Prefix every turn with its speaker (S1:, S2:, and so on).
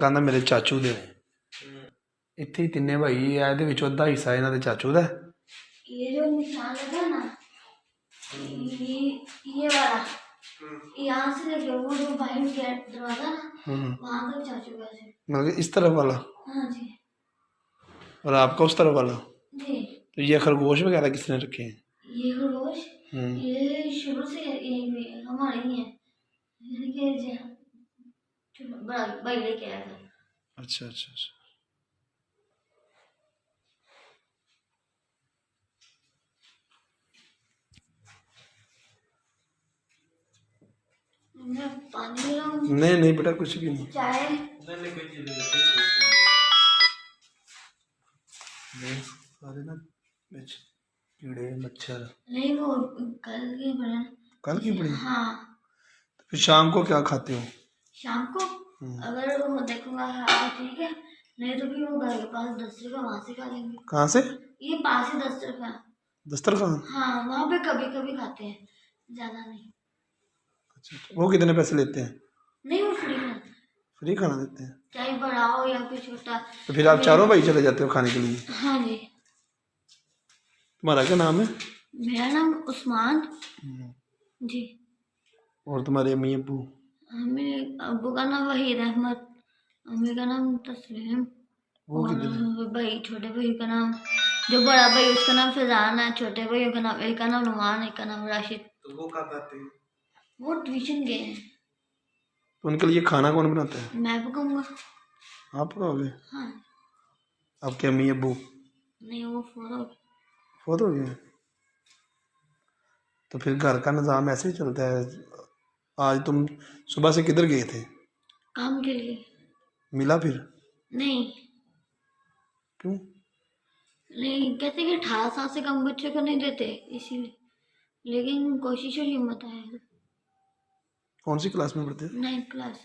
S1: ਕਹਿੰਦਾ ਮੇਰੇ ਚਾਚੂ ਦੇ ਨੇ। ਇੱਥੇ ਹੀ ਤਿੰਨੇ ਭਾਈ ਆ, ਇਹਦੇ ਵਿੱਚੋਂ ਅੱਧਾ ਹਿੱਸਾ ਇਹਨਾਂ ਦੇ ਚਾਚੂ ਦਾ।
S2: ये जो निशान लगा ना, ये वाला, यहाँ से लेके वो जो बाहर गेट दरवाजा ना, वहाँ तक चाचू का है।
S1: मतलब कि इस तरफ वाला?
S2: हाँ जी।
S1: और आपका उस तरफ वाला?
S2: जी।
S1: तो ये खरगोश वगैरह किसने रखे हैं?
S2: ये खरगोश ये शुरू से यही में हमारे ही है, बड़ा भाई लेके आया था।
S1: अच्छा अच्छा अच्छा।
S2: मैं पानी ले रहा हूँ।
S1: नहीं नहीं बेटा कुछ भी नहीं।
S2: चाय
S1: सारे ना कीड़े मच्छर।
S2: नहीं, वो कल की बना।
S1: कल की पड़ी?
S2: हाँ।
S1: तो फिर शाम को क्या खाते हो?
S2: शाम को अगर वो देखूंगा हाँ ठीक है, नहीं तो फिर वो घर के पास 10 रुपये वहाँ से खा लेंगे।
S1: कहाँ से?
S2: ये पास ही 10 रुपये।
S1: दस्तरखान?
S2: हाँ, वहाँ पे कभी कभी खाते हैं, ज्यादा नहीं।
S1: अच्छा वो कितने पैसे लेते हैं?
S2: नहीं, वो फ्री में,
S1: फ्री खाना देते हैं?
S2: चाहे बड़ा हो या फिर छोटा।
S1: तो फिर आप चारों भाई चले जाते हो खाने के लिए?
S2: हाँ जी।
S1: तुम्हारा क्या नाम है?
S2: मेरा नाम उस्मान जी।
S1: और तुम्हारे अम्मी अब्बू?
S2: मेरे अब्बू का नाम वहीद अहमद, अम्मी का नाम तस्लीम।
S1: वो
S2: और
S1: कितने?
S2: भाई छोटे भाई का नाम, जो बड़ा भाई उसका नाम फैजान है, छोटे भाइयों का नाम, एक का नाम नुमान, एक का नाम राशिद।
S1: तो वो कब आते हैं?
S2: वो ट्यूशन गए हैं।
S1: तो उनके लिए खाना कौन बनाता है?
S2: मैं पकाऊंगा।
S1: आप पकाओगे?
S2: हाँ।
S1: आपके अम्मी अब्बू?
S2: नहीं, वो फोड़ो।
S1: बहुत हो गया। तो फिर घर का निज़ाम ऐसे ही चलता है। आज तुम सुबह से किधर गए थे?
S2: काम के लिए।
S1: मिला फिर?
S2: नहीं
S1: क्यों?
S2: नहीं, कहते कि 18 साल से कम बच्चे को नहीं देते इसीलिए, लेकिन कोशिश और हिम्मत है।
S1: कौन सी क्लास में पढ़ते हो?
S2: 9th class.